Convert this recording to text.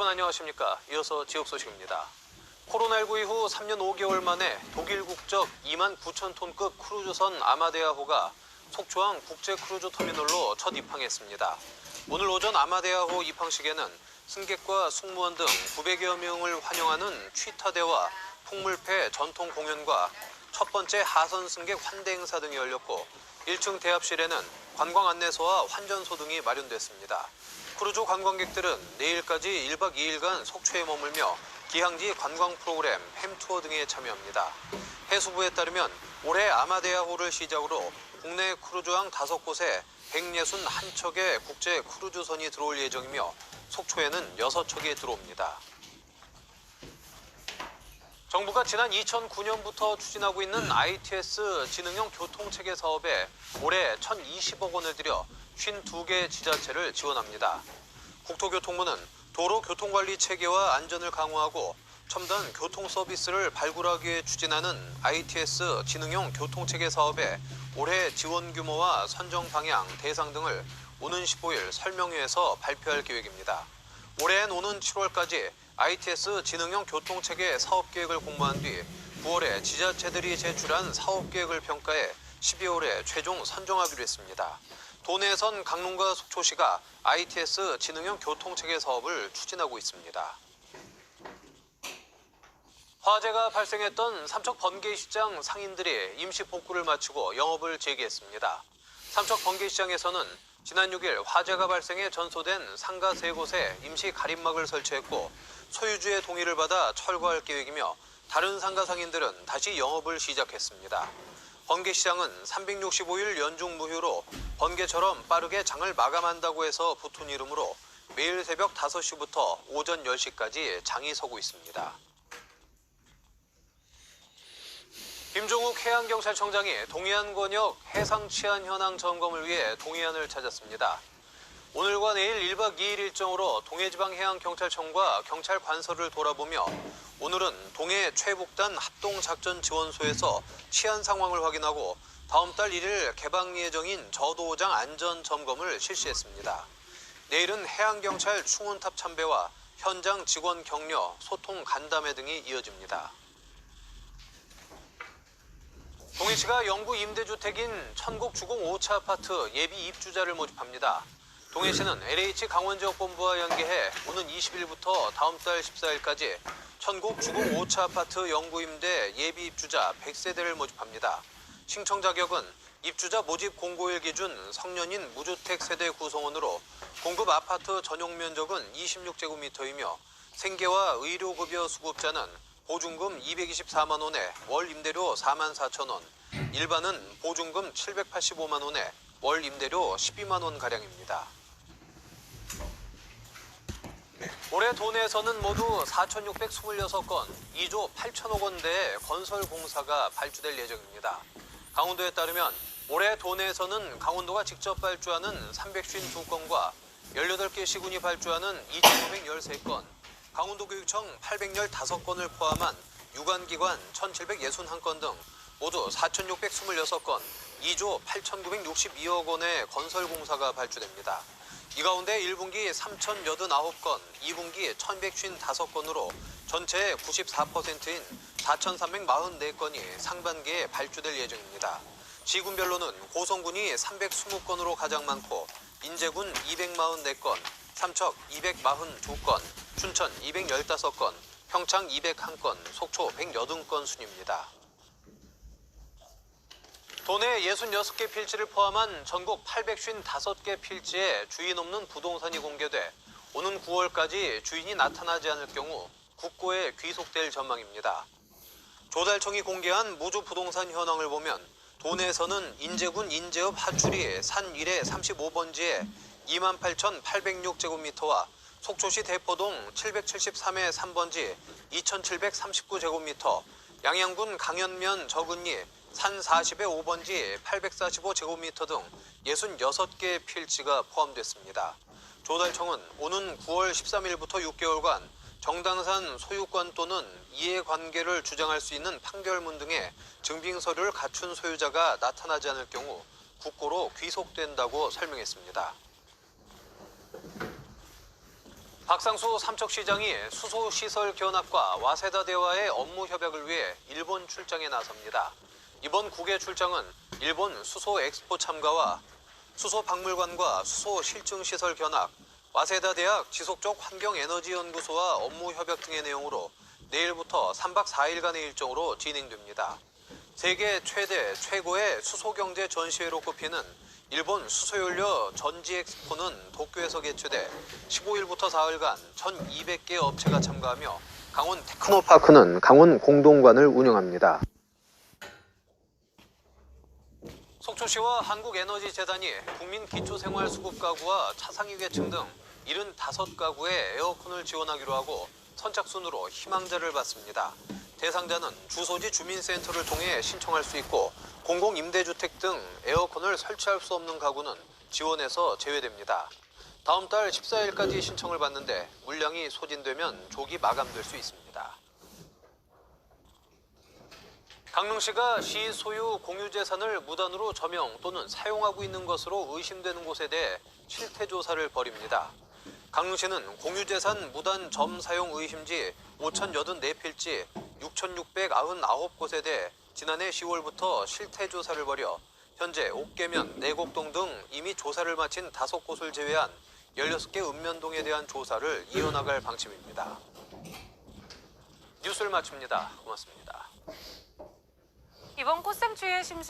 여러분 안녕하십니까? 이어서 지역 소식입니다. 코로나19 이후 3년 5개월 만에 독일 국적 2만 9천 톤급 크루즈선 아마데아호가 속초항 국제크루즈 터미널로 첫 입항했습니다. 오늘 오전 아마데아호 입항식에는 승객과 승무원 등 900여 명을 환영하는 취타대와 풍물패 전통 공연과 첫 번째 하선 승객 환대 행사 등이 열렸고 1층 대합실에는 관광 안내소와 환전소 등이 마련됐습니다. 크루즈 관광객들은 내일까지 1박 2일간 속초에 머물며 기항지 관광 프로그램 햄투어 등에 참여합니다. 해수부에 따르면 올해 아마데아호를 시작으로 국내 크루즈항 5곳에 161척의 국제 크루즈선이 들어올 예정이며 속초에는 6척이 들어옵니다. 정부가 지난 2009년부터 추진하고 있는 ITS 지능형 교통체계 사업에 올해 1,020억 원을 들여 52개 지자체를 지원합니다. 국토교통부는 도로 교통관리 체계와 안전을 강화하고 첨단 교통 서비스를 발굴하기 위해 추진하는 ITS 지능형 교통체계 사업의 올해 지원 규모와 선정 방향, 대상 등을 오는 15일 설명회에서 발표할 계획입니다. 올해엔 오는 7월까지 ITS 지능형 교통체계 사업계획을 공모한 뒤 9월에 지자체들이 제출한 사업계획을 평가해 12월에 최종 선정하기로 했습니다. 도내에선 강릉과 속초시가 ITS 지능형 교통체계 사업을 추진하고 있습니다. 화재가 발생했던 삼척 번개시장 상인들이 임시 복구를 마치고 영업을 재개했습니다. 삼척 번개시장에서는 지난 6일 화재가 발생해 전소된 상가 3곳에 임시 가림막을 설치했고 소유주의 동의를 받아 철거할 계획이며 다른 상가 상인들은 다시 영업을 시작했습니다. 번개시장은 365일 연중 무휴로 번개처럼 빠르게 장을 마감한다고 해서 붙은 이름으로 매일 새벽 5시부터 오전 10시까지 장이 서고 있습니다. 김종욱 해양경찰청장이 동해안권역 해상치안 현황 점검을 위해 동해안을 찾았습니다. 오늘과 내일 1박 2일 일정으로 동해지방해양경찰청과 경찰관서를 돌아보며 오늘은 동해 최북단 합동작전지원소에서 치안 상황을 확인하고 다음 달 1일 개방 예정인 저도호장 안전점검을 실시했습니다. 내일은 해양경찰 충원탑 참배와 현장 직원 격려, 소통 간담회 등이 이어집니다. 동해시가 영구 임대주택인 천곡주공 5차 아파트 예비 입주자를 모집합니다. 동해시는 LH 강원지역본부와 연계해 오는 20일부터 다음 달 14일까지 천곡주공 5차 아파트 영구 임대 예비 입주자 100세대를 모집합니다. 신청 자격은 입주자 모집 공고일 기준 성년인 무주택 세대 구성원으로 공급 아파트 전용 면적은 26제곱미터이며 생계와 의료급여 수급자는 보증금 224만 원에 월 임대료 4만 4천 원, 일반은 보증금 785만 원에 월 임대료 12만 원가량입니다. 올해 도내에서는 모두 4,626건, 2조 8천억 원대의 건설 공사가 발주될 예정입니다. 강원도에 따르면 올해 도내에서는 강원도가 직접 발주하는 352건과 18개 시군이 발주하는 2,513건, 강원도교육청 815건을 포함한 유관기관 1,761건 등 모두 4,626건, 2조 8,962억 원의 건설 공사가 발주됩니다. 이 가운데 1분기 3,089건, 2분기 1,155건으로 전체의 94%인 4,344건이 상반기에 발주될 예정입니다. 지군별로는 고성군이 320건으로 가장 많고 인제군 244건, 삼척 242건, 춘천 215건, 평창 201건, 속초 180건 순입니다. 도내 66개 필지를 포함한 전국 855개 필지에 주인 없는 부동산이 공개돼 오는 9월까지 주인이 나타나지 않을 경우 국고에 귀속될 전망입니다. 조달청이 공개한 무주 부동산 현황을 보면 도내에서는 인제군 인제읍 하출이 산 1회 35번지에 28,806제곱미터와 속초시 대포동 773회 3번지 2,739제곱미터, 양양군 강현면 저근리 산 40회 5번지 845제곱미터 등 66개 필지가 포함됐습니다. 조달청은 오는 9월 13일부터 6개월간 정당산 소유권 또는 이해관계를 주장할 수 있는 판결문 등의 증빙서류를 갖춘 소유자가 나타나지 않을 경우 국고로 귀속된다고 설명했습니다. 박상수 삼척시장이 수소시설 견학과 와세다대와의 업무 협약을 위해 일본 출장에 나섭니다. 이번 국외 출장은 일본 수소 엑스포 참가와 수소박물관과 수소실증시설 견학, 와세다대학 지속적 환경에너지연구소와 업무 협약 등의 내용으로 내일부터 3박 4일간의 일정으로 진행됩니다. 세계 최고의 수소경제 전시회로 꼽히는 일본 수소연료 전지엑스포는 도쿄에서 개최돼 15일부터 4일간 1,200개 업체가 참가하며 강원 테크노파크는 강원 공동관을 운영합니다. 속초시와 한국에너지재단이 국민기초생활수급가구와 차상위계층 등 75가구에 에어컨을 지원하기로 하고 선착순으로 희망자를 받습니다. 대상자는 주소지 주민센터를 통해 신청할 수 있고 공공임대주택 등 에어컨을 설치할 수 없는 가구는 지원에서 제외됩니다. 다음 달 14일까지 신청을 받는데 물량이 소진되면 조기 마감될 수 있습니다. 강릉시가 시 소유 공유재산을 무단으로 점용 또는 사용하고 있는 것으로 의심되는 곳에 대해 실태조사를 벌입니다. 강릉시는 공유재산 무단 점사용 의심지 5,084필지 6,699곳에 대해 지난해 10월부터 실태조사를 벌여 현재 옥계면, 내곡동 등 이미 조사를 마친 5곳을 제외한 16개 읍면동에 대한 조사를 이어나갈 방침입니다. 뉴스를 마칩니다. 고맙습니다. 이번 꽃샘추위의 심심